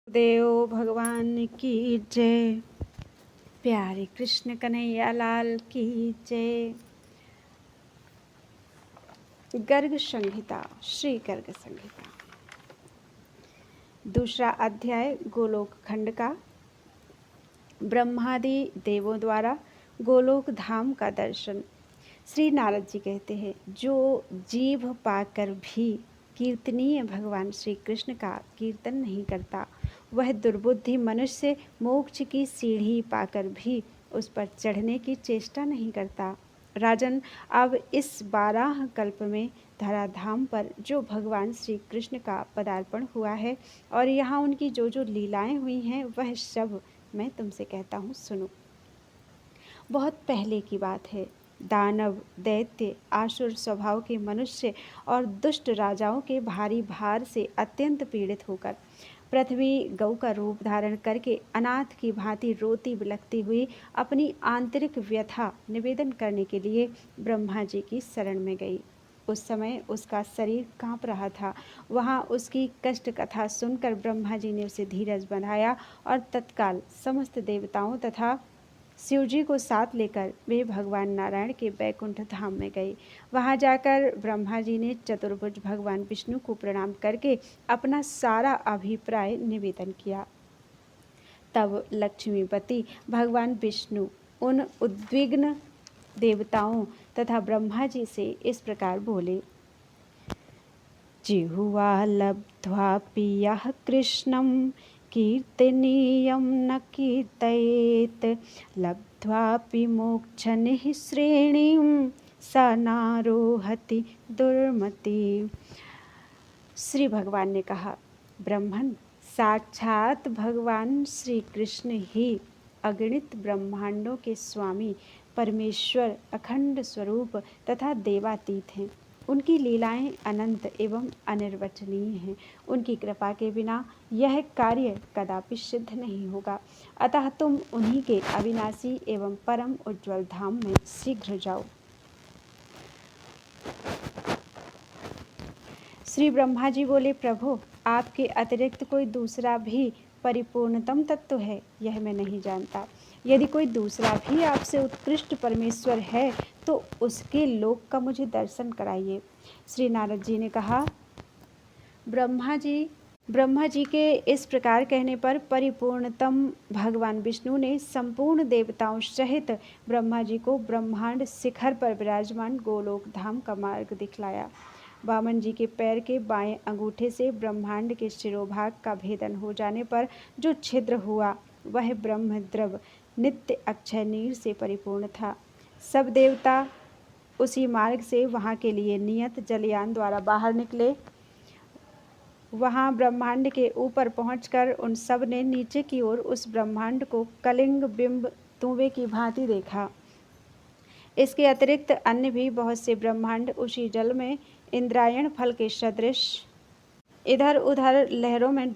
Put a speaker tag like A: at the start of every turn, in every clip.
A: देव भगवान की जय। प्यारे कृष्ण कन्हैया लाल की जय। गर्ग संहिता, श्री गर्ग संहिता, दूसरा अध्याय गोलोक खंड का। ब्रह्मादि देवों द्वारा गोलोक धाम का दर्शन। श्री नारद जी कहते हैं, जो जीभ पाकर भी कीर्तनीय भगवान श्री कृष्ण का कीर्तन नहीं करता, वह दुर्बुद्धि मनुष्य मोक्ष की सीढ़ी पाकर भी उस पर चढ़ने की चेष्टा नहीं करता। राजन, अब इस 12 कल्प में धराधाम पर जो भगवान श्री कृष्ण का पदार्पण हुआ है और यहाँ उनकी जो जो लीलाएं हुई हैं, वह सब मैं तुमसे कहता हूँ, सुनो। बहुत पहले की बात है। दानव, दैत्य, आसुर स्वभाव के मनुष्य और दुष्ट राजाओं के भारी भार से अत्यंत पीड़ित होकर पृथ्वी गौ का रूप धारण करके अनाथ की भांति रोती बिलखती हुई अपनी आंतरिक व्यथा निवेदन करने के लिए ब्रह्मा जी की शरण में गई। उस समय उसका शरीर कांप रहा था। वहाँ उसकी कष्ट कथा सुनकर ब्रह्मा जी ने उसे धीरज बंधाया और तत्काल समस्त देवताओं तथा शिवजी को साथ लेकर वे भगवान नारायण के बैकुंठ धाम में गए। वहां जाकर ब्रह्मा जी ने चतुर्भुज भगवान विष्णु को प्रणाम करके अपना सारा अभिप्राय निवेदन किया। तब लक्ष्मीपति भगवान विष्णु उन उद्विग्न देवताओं तथा ब्रह्मा जी से इस प्रकार बोले। जिह्वा लब्ध्वापि यः कृष्णं कीर्तनीयं न कीर्तयेत्, लब्ध्वापि मोक्षनिः श्रेणीं स नारोहति दुर्मति। श्री भगवान ने कहा, ब्रह्मन, साक्षात भगवान श्री कृष्ण ही अगणित ब्रह्मांडों के स्वामी, परमेश्वर, अखंड स्वरूप तथा देवातीत हैं। उनकी लीलाएं अनंत एवं अनिर्वचनीय हैं। उनकी कृपा के बिना यह कार्य कदापि सिद्ध नहीं होगा। अतः तुम उन्हीं के अविनाशी एवं परम उज्ज्वल धाम में शीघ्र जाओ। श्री ब्रह्मा जी बोले, प्रभु, आपके अतिरिक्त कोई दूसरा भी परिपूर्णतम तत्व है, यह मैं नहीं जानता। यदि कोई दूसरा भी आपसे उत्कृष्ट परमेश्वर है तो उसके लोक का मुझे दर्शन कराइए। श्री नारद जी ने कहा, ब्रह्मा जी के इस प्रकार कहने पर परिपूर्णतम भगवान विष्णु ने संपूर्ण देवताओं सहित ब्रह्मा जी को ब्रह्मांड शिखर पर विराजमान गोलोक धाम का मार्ग दिखलाया। वामन जी के पैर के बाएं अंगूठे से ब्रह्मांड के शिरोभाग का भेदन हो जाने पर जो छिद्र हुआ, वह ब्रह्म द्रव नित्य अक्षय नीर से परिपूर्ण था। सब देवता उसी मार्ग से वहाँ के लिए नियत जलयान द्वारा बाहर निकले। वहाँ ब्रह्मांड के ऊपर पहुंचकर उन सब ने नीचे की ओर उस ब्रह्मांड को कलिंग बिंब तुंबे की भांति देखा। इसके अतिरिक्त अन्य भी बहुत से ब्रह्मांड उसी जल में इंद्रायण फल के सदृश इधर उधर लहरों में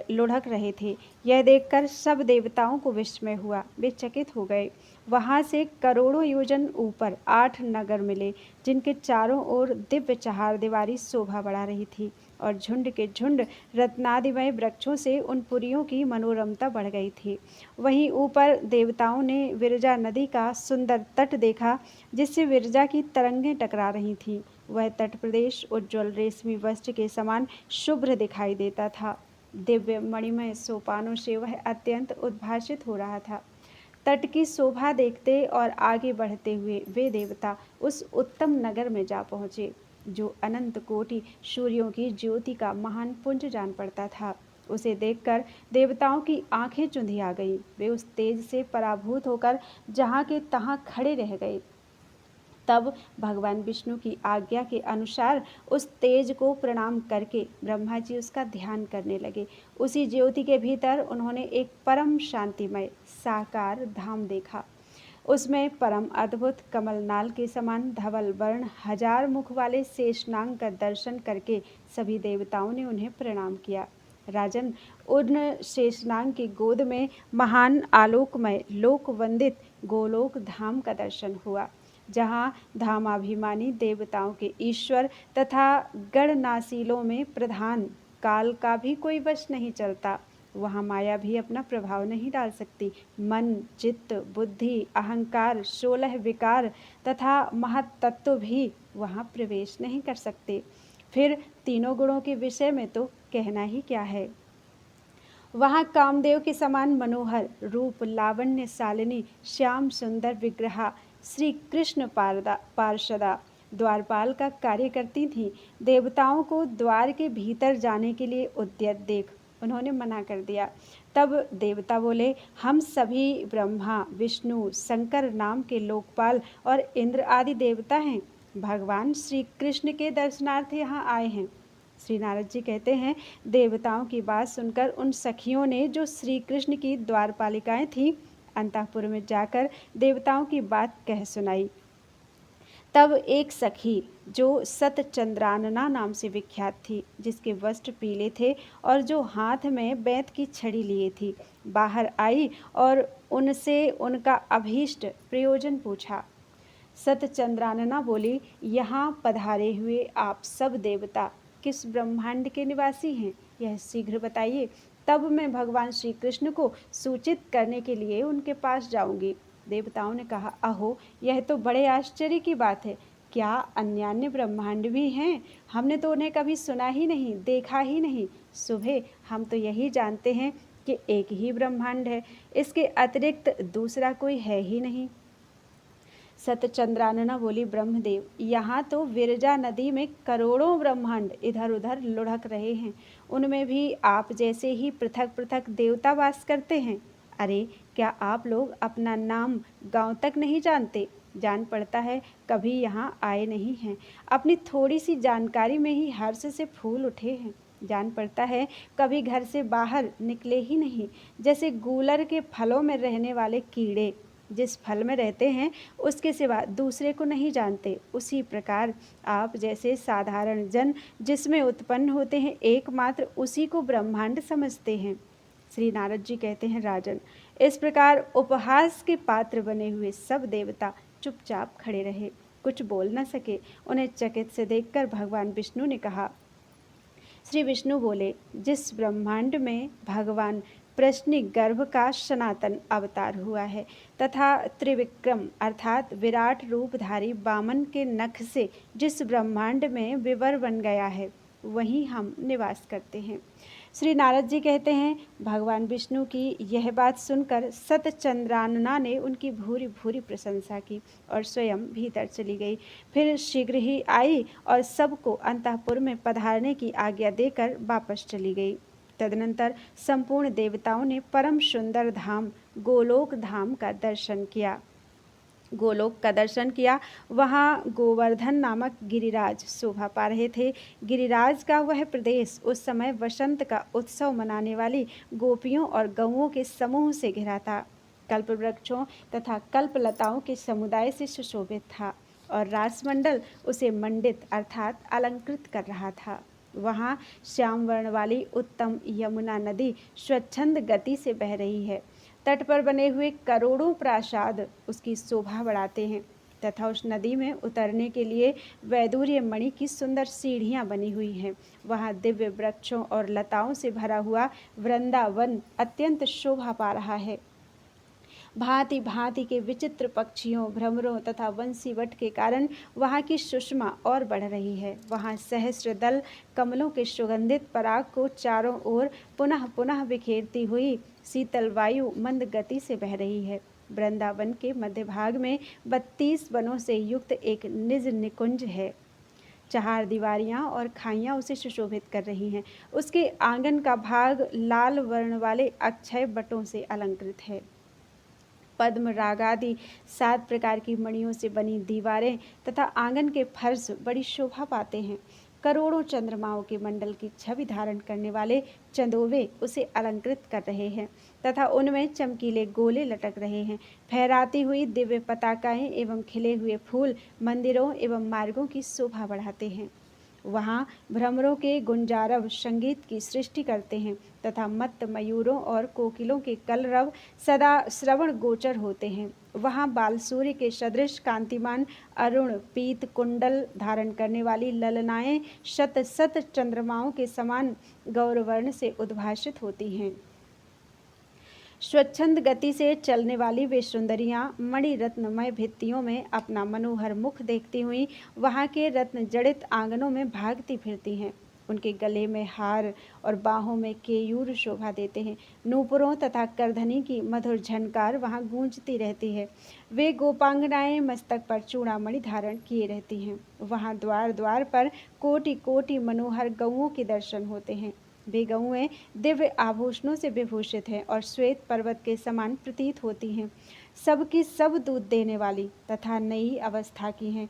A: लुढ़क रहे थे। यह देखकर सब देवताओं को विस्मय हुआ। वे चकित हो गए। वहां से करोड़ों योजन ऊपर 8 नगर मिले, जिनके चारों ओर दिव्य चहारदीवारी शोभा बढ़ा रही थी और झुंड के झुंड रत्नादिमय वृक्षों से उन पुरियों की मनोरमता बढ़ गई थी। वहीं ऊपर देवताओं ने विरजा नदी का सुंदर तट देखा, जिससे विरजा की तरंगें टकरा रही थीं। वह तट प्रदेश उज्ज्वल रेशमी वस्त्र के समान शुभ्र दिखाई देता था। दिव्य मणिमय सोपानों से वह अत्यंत उद्भासित हो रहा था। तट की शोभा देखते और आगे बढ़ते हुए वे देवता उस उत्तम नगर में जा पहुँचे, जो अनंत कोटि सूर्यों की ज्योति का महान पुंज जान पड़ता था। उसे देखकर देवताओं की आंखें चुंधिया गईं। वे उस तेज से पराभूत होकर जहाँ के तहाँ खड़े रह गए। तब भगवान विष्णु की आज्ञा के अनुसार उस तेज को प्रणाम करके ब्रह्मा जी उसका ध्यान करने लगे। उसी ज्योति के भीतर उन्होंने एक परम शांतिमय साकार धाम देखा। उसमें परम अद्भुत कमलनाल के समान धवल वर्ण 1000 मुख वाले शेषनाग का दर्शन करके सभी देवताओं ने उन्हें प्रणाम किया। राजन, उन शेषनाग की गोद में महान आलोकमय लोक वंदित गोलोक धाम का दर्शन हुआ, जहाँ धामाभिमानी देवताओं के ईश्वर तथा गणनाशीलों में प्रधान काल का भी कोई वश नहीं चलता। वहाँ माया भी अपना प्रभाव नहीं डाल सकती। मन, चित्त, बुद्धि, अहंकार, 16 विकार तथा महत्तत्व भी वहाँ प्रवेश नहीं कर सकते। फिर तीनों गुणों के विषय में तो कहना ही क्या है। वहाँ कामदेव के समान मनोहर रूप, लावण्य शालिनी, श्याम सुंदर विग्रहा श्री कृष्ण पार्षदा द्वारपाल का कार्य करती थीं। देवताओं को द्वार के भीतर जाने के लिए उद्यत देख उन्होंने मना कर दिया। तब देवता बोले, हम सभी ब्रह्मा, विष्णु, शंकर नाम के लोकपाल और इंद्र आदि देवता हैं। भगवान श्री कृष्ण के दर्शनार्थ यहाँ आए हैं। श्री नारद जी कहते हैं, देवताओं की बात सुनकर उन सखियों ने, जो श्री कृष्ण की द्वारपालिकाएं थीं, अंतःपुर में जाकर देवताओं की बात कह सुनाई। तब एक सखी, जो सतचंद्रानना नाम से विख्यात थी, जिसके वस्त्र पीले थे और जो हाथ में बेंत की छड़ी लिए थी, बाहर आई और उनसे उनका अभीष्ट प्रयोजन पूछा। सतचंद्रानना बोली, यहाँ पधारे हुए आप सब देवता किस ब्रह्मांड के निवासी हैं, यह शीघ्र बताइए। तब मैं भगवान श्री कृष्ण को सूचित करने के लिए उनके पास जाऊंगी। देवताओं ने कहा, अहो, यह तो बड़े आश्चर्य की बात है। क्या अन्यान्य ब्रह्मांड भी हैं? हमने तो उन्हें कभी सुना ही नहीं, देखा ही नहीं। सुबह हम तो यही जानते हैं कि एक ही ब्रह्मांड है, इसके अतिरिक्त दूसरा कोई है ही नहीं। सतचंद्रानना बोली, ब्रह्मदेव, यहाँ तो विरजा नदी में करोड़ों ब्रह्मांड इधर उधर लुढ़क रहे हैं। उनमें भी आप जैसे ही पृथक पृथक देवता वास करते हैं। अरे, क्या आप लोग अपना नाम गांव तक नहीं जानते? जान पड़ता है कभी यहाँ आए नहीं हैं। अपनी थोड़ी सी जानकारी में ही हर्ष से फूल उठे हैं। जान पड़ता है कभी घर से बाहर निकले ही नहीं। जैसे गूलर के फलों में रहने वाले कीड़े जिस फल में रहते हैं उसके सिवा दूसरे को नहीं जानते, उसी प्रकार आप जैसे साधारण जन जिसमें उत्पन्न होते हैं, एकमात्र उसी को ब्रह्मांड समझते हैं। श्री नारद जी कहते हैं, राजन, इस प्रकार उपहास के पात्र बने हुए सब देवता चुपचाप खड़े रहे, कुछ बोल न सके। उन्हें चकित से देखकर भगवान विष्णु ने कहा। श्री विष्णु बोले, जिस ब्रह्मांड में भगवान प्रश्नि गर्भ का सनातन अवतार हुआ है तथा त्रिविक्रम अर्थात विराट रूपधारी वामन के नख से जिस ब्रह्मांड में विवर बन गया है, वहीं हम निवास करते हैं। श्री नारद जी कहते हैं, भगवान विष्णु की यह बात सुनकर सतचंद्रानना ने उनकी भूरी भूरी प्रशंसा की और स्वयं भीतर चली गई। फिर शीघ्र ही आई और सबको अंतःपुर में पधारने की आज्ञा देकर वापस चली गई। तदनंतर संपूर्ण देवताओं ने परम सुंदर धाम गोलोक धाम का दर्शन किया। गोलोक का दर्शन किया। वहाँ गोवर्धन नामक गिरिराज शोभा पा रहे थे। गिरिराज का वह प्रदेश उस समय वसंत का उत्सव मनाने वाली गोपियों और गौओं के समूह से घिरा था। कल्प वृक्षों तथा कल्पलताओं के समुदाय से सुशोभित था और रासमंडल उसे मंडित अर्थात अलंकृत कर रहा था। वहाँ श्याम वर्ण वाली उत्तम यमुना नदी स्वच्छंद गति से बह रही है। तट पर बने हुए करोड़ों प्रासाद उसकी शोभा बढ़ाते हैं तथा उस नदी में उतरने के लिए वैदूर्य मणि की सुंदर सीढ़ियां बनी हुई हैं। वहाँ दिव्य वृक्षों और लताओं से भरा हुआ वृंदावन अत्यंत शोभा पा रहा है। भांति भांति के विचित्र पक्षियों, भ्रमरों तथा वंशीवट के कारण वहाँ की सुषमा और बढ़ रही है। वहाँ सहस्र दल कमलों के सुगंधित पराग को चारों ओर पुनः पुनः बिखेरती हुई शीतल वायु मंद गति से बह रही है। वृंदावन के मध्य भाग में 32 वनों से युक्त एक निज निकुंज है। 4 दीवारियां और खाइयां उसे सुशोभित कर रही हैं। उसके आंगन का भाग लाल वर्ण वाले अक्षय बटों से अलंकृत है। पद्म राग आदि 7 प्रकार की मणियों से बनी दीवारें तथा आंगन के फर्श बड़ी शोभा पाते हैं। करोड़ों चंद्रमाओं के मंडल की छवि धारण करने वाले चंदोवे उसे अलंकृत कर रहे हैं तथा उनमें चमकीले गोले लटक रहे हैं। फहराती हुई दिव्य पताकाएं एवं खिले हुए फूल मंदिरों एवं मार्गों की शोभा बढ़ाते हैं। वहाँ भ्रमरों के गुंजारव संगीत की सृष्टि करते हैं तथा मत्त मयूरों और कोकिलों के कलरव सदा श्रवण गोचर होते हैं। वहाँ बाल सूर्य के सदृश कांतिमान अरुण पीत कुंडल धारण करने वाली ललनाएं शत शत चंद्रमाओं के समान गौरवर्ण से उद्भासित होती हैं। स्वच्छंद गति से चलने वाली वे सुंदरियां मणि रत्नमय भित्तियों में अपना मनोहर मुख देखती हुई वहां के रत्न जड़ित आंगनों में भागती फिरती हैं। उनके गले में हार और बाहों में केयूर शोभा देते हैं। नूपुरों तथा करधनी की मधुर झनकार वहां गूंजती रहती है। वे गोपांगनाएं मस्तक पर चूड़ामणि धारण किए रहती हैं। वहां द्वार द्वार पर कोटि कोटि मनोहर गौओं के दर्शन होते हैं। वे गौएं दिव्य आभूषणों से विभूषित हैं और श्वेत पर्वत के समान प्रतीत होती हैं। सबकी सब दूध देने वाली तथा नई अवस्था की हैं।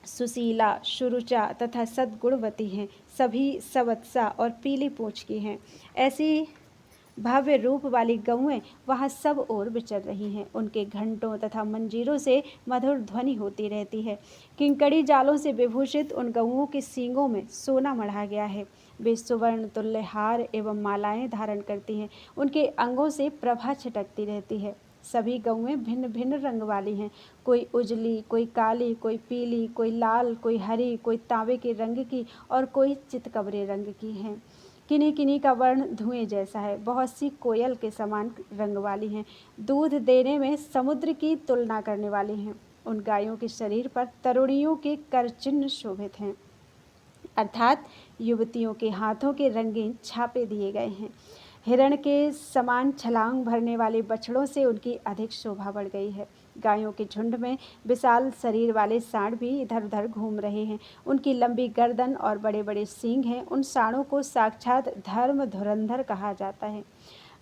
A: सुशीला, शुरुचा तथा सद्गुणवती हैं। सभी सवत्सा और पीली पूंछ की हैं। ऐसी भव्य रूप वाली गौएं वहां सब ओर विचर रही हैं। उनके घंटों तथा मंजीरों से मधुर ध्वनि होती रहती है। किंकड़ी जालों से विभूषित उन गौओं के सींगों में सोना मढ़ा गया है। वे सुवर्ण तुल्य हार एवं मालाएं धारण करती हैं। उनके अंगों से प्रभा छिटकती रहती है। सभी गौएं भिन्न भिन्न रंग वाली हैं। कोई उजली, कोई काली, कोई पीली, कोई लाल, कोई हरी, कोई तांबे के रंग की और कोई चितकबरे रंग की हैं। किन्हीं किन्हीं का वर्ण धुएं जैसा है। बहुत सी कोयल के समान रंग वाली हैं। दूध देने में समुद्र की तुलना करने वाली हैं। उन गायों के शरीर पर तरुणियों के करचिन्ह शोभित हैं, अर्थात युवतियों के हाथों के रंगीन छापे दिए गए हैं। हिरण के समान छलांग भरने वाले बछड़ों से उनकी अधिक शोभा बढ़ गई है। गायों के झुंड में विशाल शरीर वाले सांड भी इधर उधर घूम रहे हैं। उनकी लंबी गर्दन और बड़े बड़े सींग हैं। उन सांडों को साक्षात धर्म धुरंधर कहा जाता है।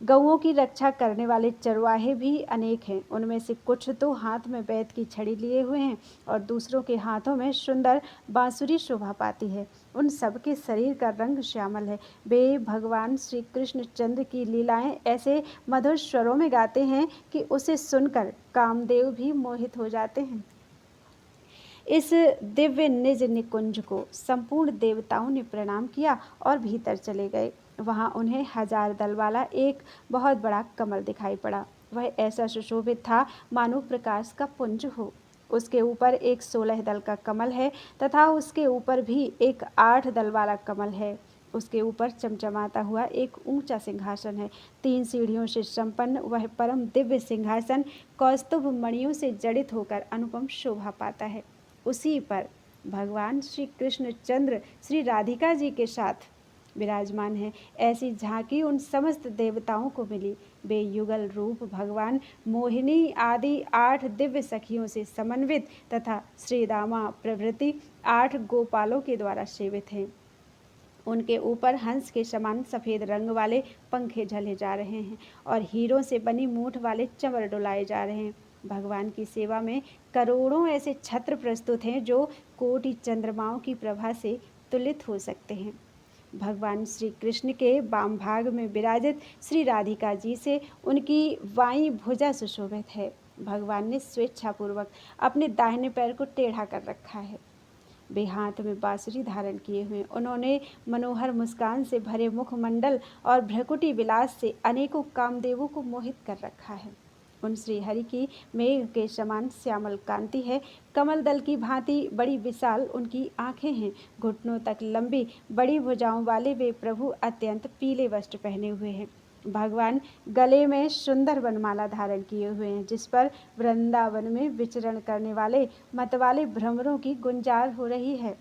A: गौओं की रक्षा करने वाले चरवाहे भी अनेक हैं। उनमें से कुछ तो हाथ में बैत की छड़ी लिए हुए हैं और दूसरों के हाथों में सुंदर बांसुरी शोभा पाती है। उन सबके शरीर का रंग श्यामल है। वे भगवान श्री कृष्ण चंद्र की लीलाएं ऐसे मधुर स्वरों में गाते हैं कि उसे सुनकर कामदेव भी मोहित हो जाते हैं। इस दिव्य निज निकुंज को संपूर्ण देवताओं ने प्रणाम किया और भीतर चले गए। वहां उन्हें 1000 दल वाला एक बहुत बड़ा कमल दिखाई पड़ा। वह ऐसा सुशोभित था मानो प्रकाश का पुंज हो। उसके ऊपर एक 16 दल का कमल है तथा उसके ऊपर भी एक 8 दल वाला कमल है। उसके ऊपर चमचमाता हुआ एक ऊंचा सिंहासन है। 3 सीढ़ियों से संपन्न वह परम दिव्य सिंहासन कौस्तुभ मणियों से जड़ित होकर अनुपम शोभा पाता है। उसी पर भगवान श्री कृष्ण चंद्र श्री राधिका जी के साथ विराजमान है। ऐसी झांकी उन समस्त देवताओं को मिली। वे युगल रूप भगवान मोहिनी आदि 8 दिव्य सखियों से समन्वित तथा श्री रामा प्रभृति 8 गोपालों के द्वारा सेवित हैं। उनके ऊपर हंस के समान सफ़ेद रंग वाले पंखे झले जा रहे हैं और हीरों से बनी मूठ वाले चंवर डुलाए जा रहे हैं। भगवान की सेवा में करोड़ों ऐसे छत्र प्रस्तुत हैं जो कोटि चंद्रमाओं की प्रभा से तुलित हो सकते हैं। भगवान श्री कृष्ण के वाम भाग में विराजित श्री राधिका जी से उनकी बाईं भुजा सुशोभित है। भगवान ने स्वेच्छापूर्वक अपने दाहिने पैर को टेढ़ा कर रखा है। वे हाथ में बांसुरी धारण किए हुए। उन्होंने मनोहर मुस्कान से भरे मुखमंडल और भ्रकुटी विलास से अनेकों कामदेवों को मोहित कर रखा है। उन श्री हरि की मेघ के समान श्यामल कांति है। कमल दल की भांति बड़ी विशाल उनकी आंखें हैं। घुटनों तक लंबी बड़ी भुजाओं वाले वे प्रभु अत्यंत पीले वस्त्र पहने हुए हैं। भगवान गले में सुंदर वनमाला धारण किए हुए हैं, जिस पर वृंदावन में विचरण करने वाले मतवाले भ्रमरों की गुंजार हो रही है।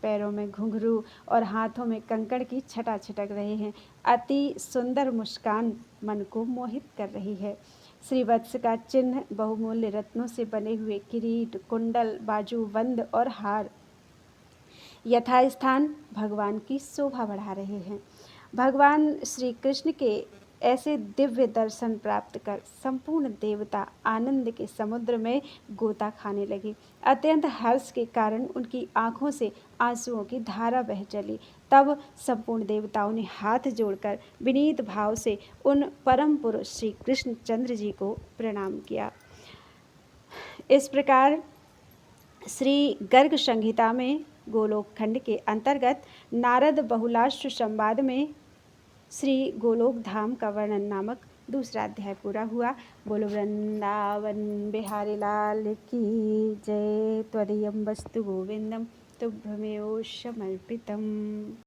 A: पैरों में घुंघरू और हाथों में कंकड़ की छटा छिटक रहे हैं। अति सुंदर मुस्कान मन को मोहित कर रही है। श्रीवत्स का चिन्ह, बहुमूल्य रत्नों से बने हुए किरीट, कुंडल, बाजूबंद और हार यथास्थान भगवान की शोभा बढ़ा रहे हैं। भगवान श्री कृष्ण के ऐसे दिव्य दर्शन प्राप्त कर संपूर्ण देवता आनंद के समुद्र में गोता खाने लगे। अत्यंत हर्ष के कारण उनकी आंखों से आंसुओं की धारा बह चली। तब संपूर्ण देवताओं ने हाथ जोड़कर विनीत भाव से उन परम पुरुष श्री कृष्ण चंद्र जी को प्रणाम किया। इस प्रकार श्री गर्ग संहिता में गोलोक खंड के अंतर्गत नारद बहुलाश्व संवाद में श्री गोलोक धाम का वर्णन नामक दूसरा अध्याय पूरा हुआ। बोलो वृंदावन बिहारी लाल की जय। त्वदीयं वस्तु गोविंदम तुभ्यमेव समर्पितम्।